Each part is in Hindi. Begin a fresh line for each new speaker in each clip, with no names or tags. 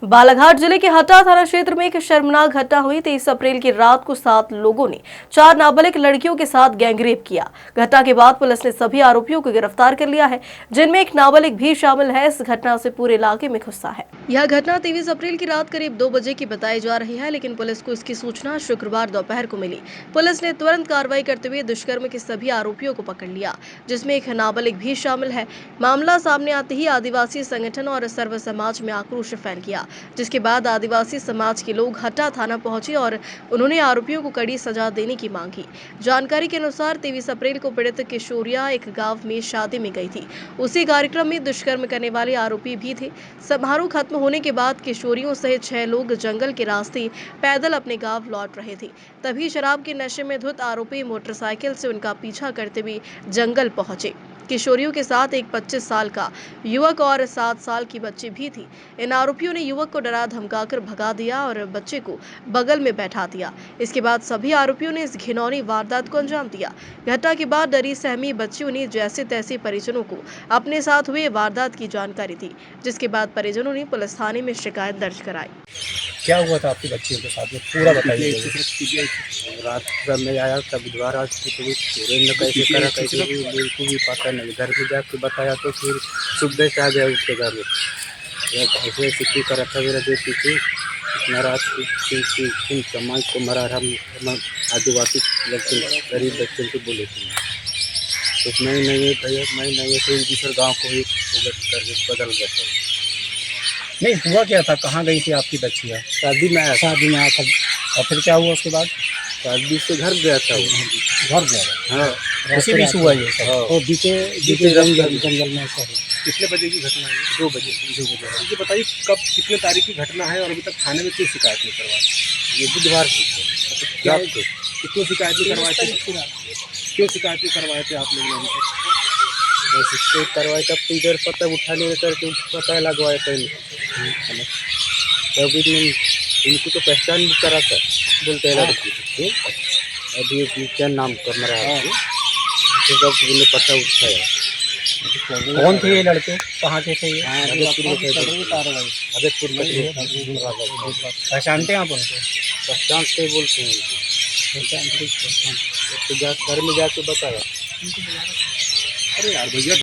बालाघाट जिले के हटा थाना क्षेत्र में एक शर्मनाक घटना हुई। 23 अप्रैल की रात को 7 लोगों ने 4 नाबालिग लड़कियों के साथ गैंगरेप किया। घटना के बाद पुलिस ने सभी आरोपियों को गिरफ्तार कर लिया है, जिनमें एक नाबालिग भी शामिल है। इस घटना से पूरे इलाके में गुस्सा है। यह घटना 23 अप्रैल की रात करीब 2 बजे की बताई जा रही है, लेकिन पुलिस को इसकी सूचना शुक्रवार दोपहर को मिली। पुलिस ने तुरंत कार्रवाई करते हुए दुष्कर्म के सभी आरोपियों को पकड़ लिया, जिसमें एक नाबालिग भी शामिल है। मामला सामने आते ही आदिवासी संगठन और सर्व समाज में आक्रोश फैल गया, जिसके बाद आदिवासी समाज के लोग हटा थाना पहुंचे और उन्होंने आरोपियों को कड़ी सजा देने की मांग की। जानकारी के अनुसार 23 अप्रैल को पीड़ित किशोरिया एक गांव में शादी में गई थी। उसी कार्यक्रम में दुष्कर्म करने वाले आरोपी भी थे। समारोह खत्म होने के बाद किशोरियों सहित 6 लोग जंगल के रास्ते पैदल अपने गांव लौट रहे थे। तभी शराब के नशे में धुत आरोपी मोटरसाइकिल से उनका पीछा करते हुए जंगल पहुंचे। किशोरियों के साथ एक 25 साल का युवक और 7 साल की बच्ची भी थी। इन आरोपियों ने युवक को डरा धमकाकर भगा दिया और बच्चे को बगल में बैठा दिया। इसके बाद सभी आरोपियों ने इस घिनौनी वारदात को अंजाम दिया। घटना के बाद डरी सहमी बच्चियों ने जैसे तैसे परिजनों को अपने साथ हुए वारदात की जानकारी दी, जिसके बाद परिजनों ने पुलिस थाने में शिकायत दर्ज कराई।
क्या हुआ था आपकी बच्चियों के साथ में, पूरा बताइए।
रात का मैं आया था बुधवार, आज की तो पूरे न कैसे करा कैसे मेरे को भी पता नहीं। घर में जाके बताया तो फिर सुबह से आ गया उसके घर में। ऐसे ऐसे क्यों करा था मेरा बेटी को इतना रात को समाज को मरा। हम आदिवासी लड़के गरीब बच्चों को बोले थे तो मैं नहीं है भैया, मैं नहीं है तो दूसरे गाँव को ही करके बदल गया था।
नहीं हुआ क्या था, कहाँ गई थी आपकी बच्चियाँ?
शादी में आया
था। और फिर क्या हुआ उसके बाद?
शादी से घर गया था वो।
घर गया?
हाँ,
उसी बीच हुआ ये सब?
हाँ।
और बीते जंगल में ऐसा हुआ।
कितने बजे की घटना है? 2 बजे। मुझे बताइए कब कितने तारीख की घटना है और अभी तक थाने में क्यों शिकायत नहीं करवाई? ये बुधवार की क्या कितनी शिकायत नहीं करवाए थे? क्यों शिकायत नहीं करवाए थे आप लोगों ने अभी तक? शिकायत करवाए तब तो इधर पता उठाने में करके पता लगवाए थे तभी इनको तो पहचान भी करा था। बोलते हैं लड़की अभी क्या नाम कर रहा है तो जब उन्हें पता उठाया।
कौन थे ये लड़के, कहाँ के थे ये?
हजरतपुर
पहचानते हैं आप उनको?
पहचानते बोलते हैं उनको। घर में जाके बताया। अरे यार भैया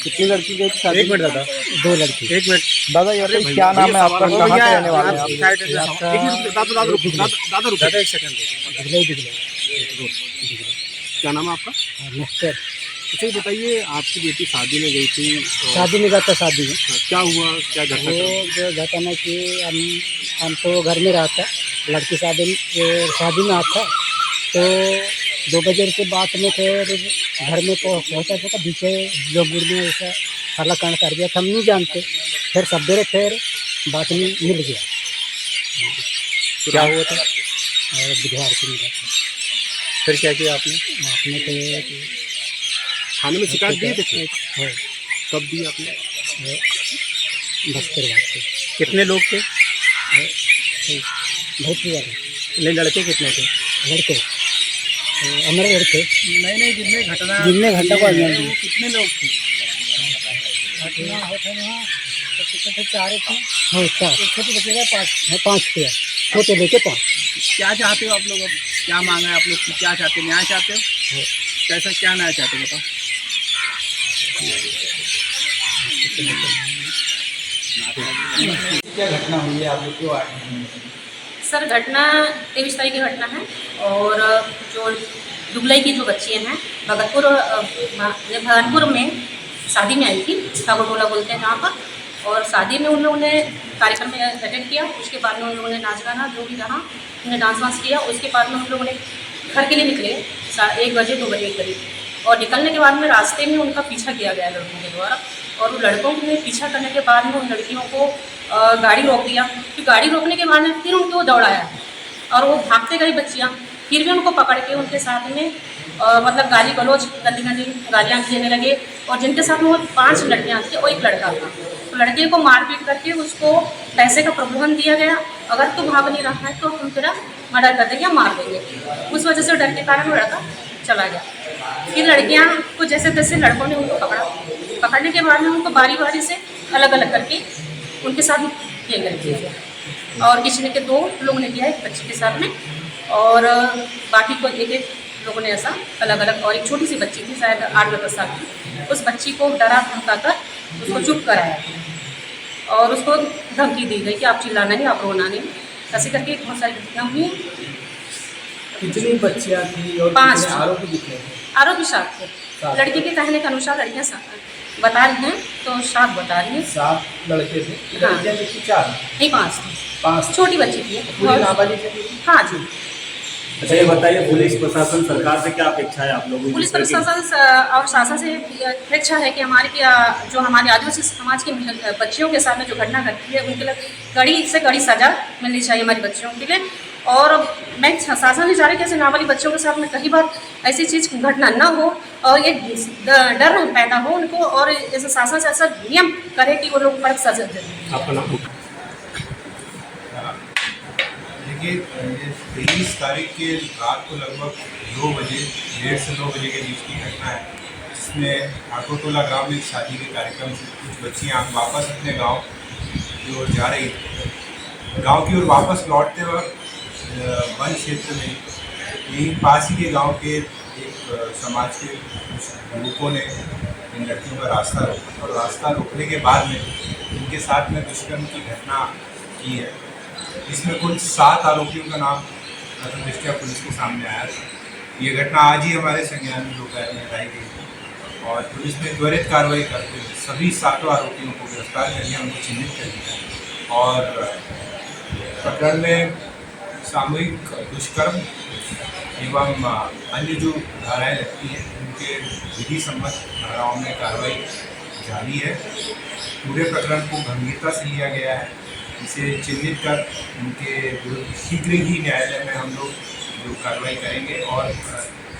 कितनी लड़की गई थी?
1 मिनट दादा।
2 लड़की।
1 मिनट दादा, यार क्या नाम है आपका, कहाँ के रहने वाले हैं आप?
दादा 1 सेकंड। क्या नाम है आपका?
मिस्टर।
अच्छा बताइए, आपकी बेटी शादी में गई थी?
शादी में जाता, शादी में
क्या हुआ, क्या घटना?
वो जो घटना कि हम तो घर में रहता, लड़की शादी में आता तो 2 बजे के बाद में फिर घर में पहुँचा था। पीछे लोग में ऐसा हल्लाकांड कर दिया था, हम नहीं जानते। फिर सवेरे फिर बात में मिल गया।
क्या हुआ था?
बुधवार को मिला था।
फिर क्या किया आपने?
आपने तो
थाने में शिकायत दी थी?
हाँ,
कब दी आपने?
बस्तर बात से
कितने लोग थे?
बहुत ज़्यादा।
नहीं लड़के कितने थे?
लड़के हमारे लड़के
नहीं जिनने घटना
को अंजाम दिया।
कितने लोग थे?
घटना होता है वहाँ तो कितने थे? 4 थे। हाँ 4। छोटे बच्चे का 5 थे, छोटे लेके 5।
क्या चाहते हो आप लोग, अब क्या मांगा है आप लोग, क्या चाहते हो? न्याय चाहते हो? कैसा क्या न्याय चाहते हो बताओ? क्या घटना हुई है, आप लोग क्यों आए हैं?
सर घटना 23 तारीख की घटना है और जो दुबलई की जो बच्चियाँ हैं भगतपुर में शादी में आई थी, ठाकुरटोला बोलते हैं जहाँ पर। और शादी में उन लोगों ने कार्यक्रम में अटेंड किया। उसके बाद में उन लोगों ने नाच गाना जो भी रहा उन्होंने डांस वांस किया। उसके बाद में उन लोगों ने घर के लिए निकले 1 बजे 2 बजे के करीब। और निकलने के बाद में रास्ते में उनका पीछा किया गया लड़कों के द्वारा। और उन लड़कों ने पीछा करने के बाद में उन लड़कियों को गाड़ी रोक दिया। फिर गाड़ी रोकने के बाद में फिर उनको दौड़ाया और वो भागते गई बच्चियाँ। फिर भी उनको पकड़ के उनके साथ में मतलब गाली गलौज गंदी गंदी गालियाँ देने लगे। और जिनके साथ में वो 5 लड़कियाँ थी और 1 लड़का था, तो लड़के को मारपीट करके उसको पैसे का प्रलोभन दिया गया, अगर तू भाग नहीं रहा है तो हम तेरा मर्डर कर देंगे, मार देंगे। उस वजह से डर के कारण वो लड़का चला गया। फिर लड़कियां को जैसे तैसे लड़कों ने उनको पकड़ा। पकड़ने के बाद में उनको बारी बारी से अलग अलग करके उनके साथ गैंगरेप किया गया। और किसी ने के 2 लोगों ने किया, एक बच्ची के साथ में, और बाकी को एक लोगों ने ऐसा अलग अलग। और एक छोटी सी बच्ची थी, शायद 8-10 साल की, उस बच्ची को डरा धमका कर उसको चुप कराया और उसको धमकी दी गई कि आप चिल्लाना नहीं, आप रोना नहीं। ऐसे करके बहुत सारी घटना हुई।
कितनी बच्चियां थी और
5
कितने आरोपी कितने थे?
आरोपी 7 थे। लड़की के कहने के अनुसार लड़कियां बता रही हैं तो 7 बता रही हैं।
7 लड़के थे,
हाँ।
लड़कियां कितनी? 4
नहीं, 5 थी।
5
छोटी बच्ची थी।
पूरी नाबालिग थी।
हाँ जी।
अच्छा, ये बताइए, पुलिस प्रशासन सरकार से क्या अपेक्षा है आप लोगों की?
पुलिस प्रशासन और शासन से अपेक्षा है कि जो हमारे आदिवासी समाज की बच्चियों के साथ में जो घटना घटती है उनके लिए कड़ी से कड़ी सजा मिलनी चाहिए हमारी बच्चियों के लिए। और मैं शासन से चाह रही कि ऐसे नाबालिग बच्चों के साथ में कहीं बार ऐसी चीज़ घटना ना हो और ये डर पैदा हो उनको, और ऐसे शासन से ऐसा नियम करे कि वो लोग कड़क सजा दें।
आपका नाम?
देखिए, 23 तारीख के रात को लगभग 2 बजे, 1:30 से 2 बजे के बीच की घटना है, जिसमें ठाकुरटोला गांव में शादी के कार्यक्रम से कुछ बच्चियां वापस अपने गांव की ओर जा रही थी। गांव की ओर वापस लौटते वक्त वन क्षेत्र में यहीं पास ही के गांव के एक समाज के कुछ लोगों ने इन लड़कियों का रास्ता रोका, और रास्ता रोकने के बाद में इनके साथ में दुष्कर्म की घटना की है। इसमें कुल 7 आरोपियों का नाम प्रथम दृष्टया पुलिस के सामने आया था। ये घटना आज ही हमारे संज्ञान में दोपहर में लाई गई थी और पुलिस ने त्वरित कार्रवाई करते हुए सभी 7 आरोपियों को गिरफ्तार कर लिया, उनको चिन्हित कर लिया और प्रकरण में सामूहिक दुष्कर्म एवं अन्य जो धाराएँ लगती हैं उनके विधि सम्मत धाराओं में कार्रवाई जारी है। पूरे प्रकरण को गंभीरता से लिया गया है। इसे चिन्हित कर उनके विरुद्ध शीघ्र ही न्यायालय में हम लोग जो कार्रवाई करेंगे और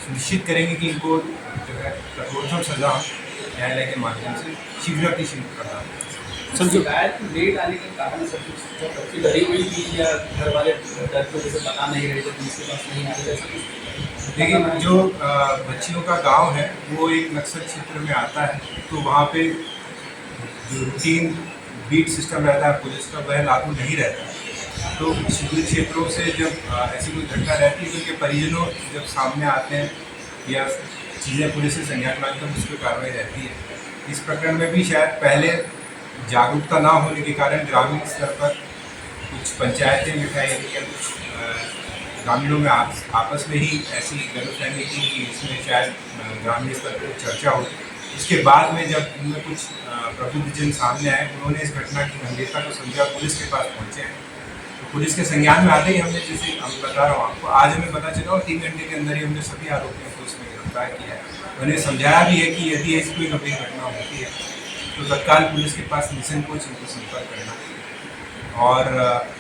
सुनिश्चित करेंगे कि इनको जो है कठोरतम सजा न्यायालय के माध्यम से शीघ्र प्रदान।
सर, शिकायत लेट आने के कारण सब बच्ची डरी हुई थी या घर वाले डर की वजह से बता नहीं रहे थे, पुलिस के पास नहीं आ रहे थे?
देखिए, जो बच्चियों का गांव है वो एक नक्सल क्षेत्र में आता है, तो वहाँ पे जो रूटीन बीट सिस्टम रहता है पुलिस का वह लागू नहीं रहता। तो शिविर क्षेत्रों से जब ऐसी कोई घटना रहती है तो उनके परिजनों जब सामने आते हैं या चीज़ें पुलिस से संज्ञान में आती है, उस पर कार्रवाई रहती है। इस प्रकरण में भी शायद पहले जागरूकता ना होने के कारण ग्रामीण स्तर पर कुछ पंचायतें मिठाई या कुछ ग्रामीणों में आपस में ही ऐसी गलतफहमी थी कि इसमें शायद ग्रामीण स्तर पर चर्चा हो। इसके बाद में जब इनमें कुछ प्रबुद्धजन सामने आए, उन्होंने इस घटना की गंभीरता को समझा, पुलिस के पास पहुंचे हैं। तो पुलिस के संज्ञान में आते ही हमने, जैसे हम बता रहा हूँ आपको, आज हमें पता चला और 3 घंटे के अंदर ही हमने सभी आरोपियों को इसमें गिरफ्तार किया है। उन्हें समझाया भी है कि यदि ऐसी कोई गंभीर घटना होती है तो तत्काल पुलिस के पास निसंकोच इनको संपर्क करना। और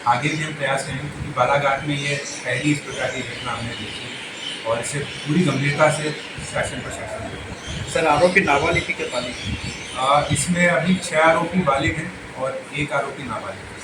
आगे भी हम प्रयास करेंगे क्योंकि बालाघाट में ये पहली इस प्रकार की घटना हमने देखी और इसे पूरी गंभीरता से शासन प्रशासन देखें।
सर, आरोपी नाबालिग के बालिग?
इसमें अभी 6 आरोपी बालिग हैं और 1 आरोपी नाबालिग।